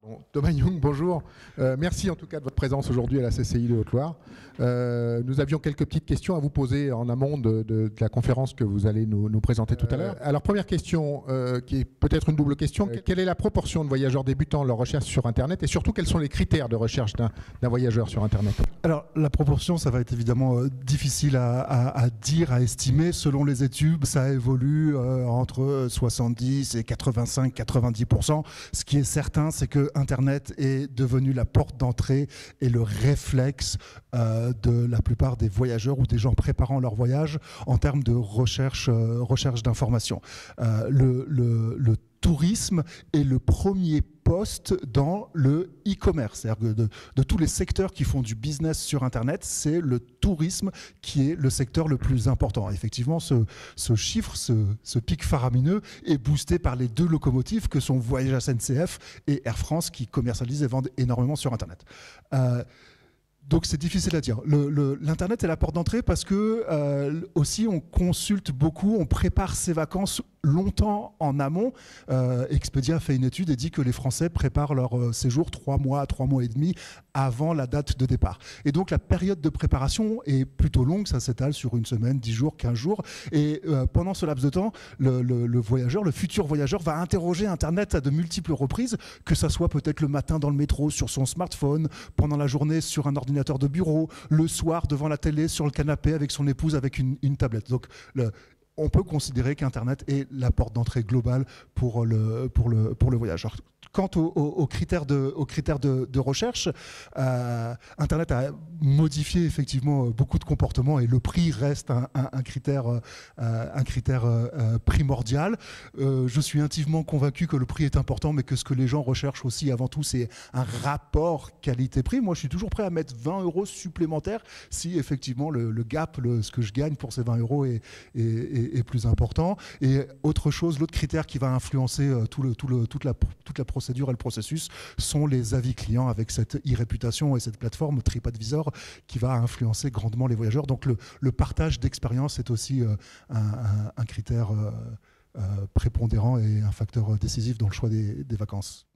Bon, Thomas Young, bonjour. Merci en tout cas de votre présence aujourd'hui à la CCI de Haute-Loire. Nous avions quelques petites questions à vous poser en amont de la conférence que vous allez nous présenter tout à l'heure. Alors première question, qui est peut-être une double question. Quelle est la proportion de voyageurs débutants en leur recherche sur Internet et surtout quels sont les critères de recherche d'un voyageur sur Internet? Alors la proportion, ça va être évidemment difficile à dire, à estimer. Selon les études, ça évolue entre 70 et 85-90%. Ce qui est certain, c'est que Internet est devenu la porte d'entrée et le réflexe de la plupart des voyageurs ou des gens préparant leur voyage en termes de recherche d'informations. Le tourisme est le premier poste dans le e-commerce. C'est-à-dire que de tous les secteurs qui font du business sur Internet, c'est le tourisme qui est le secteur le plus important. Effectivement, ce chiffre, ce pic faramineux est boosté par les deux locomotives que sont Voyage SNCF et Air France qui commercialisent et vendent énormément sur Internet. Donc c'est difficile à dire. L'Internet est la porte d'entrée parce que aussi on consulte beaucoup, on prépare ses vacances longtemps en amont. Expedia a fait une étude et dit que les Français préparent leur séjour 3 mois et demi avant la date de départ. Et donc la période de préparation est plutôt longue, ça s'étale sur une semaine, 10 jours, 15 jours. Et pendant ce laps de temps, le voyageur, le futur voyageur va interroger Internet à de multiples reprises, que ça soit peut-être le matin dans le métro sur son smartphone, pendant la journée sur un ordinateur de bureau, le soir devant la télé sur le canapé avec son épouse avec une tablette. Donc on peut considérer qu'Internet est la porte d'entrée globale pour le voyage. Alors, quant aux critères de recherche, Internet a modifié effectivement beaucoup de comportements et le prix reste un critère primordial. Je suis intimement convaincu que le prix est important, mais que ce que les gens recherchent aussi avant tout, c'est un rapport qualité-prix. Moi, je suis toujours prêt à mettre 20 euros supplémentaires si effectivement le gap, ce que je gagne pour ces 20 euros est plus important. Et autre chose, l'autre critère qui va influencer toute la procédure et le processus sont les avis clients avec cette e-réputation et cette plateforme TripAdvisor qui va influencer grandement les voyageurs. Donc le partage d'expérience est aussi un critère prépondérant et un facteur décisif dans le choix des vacances.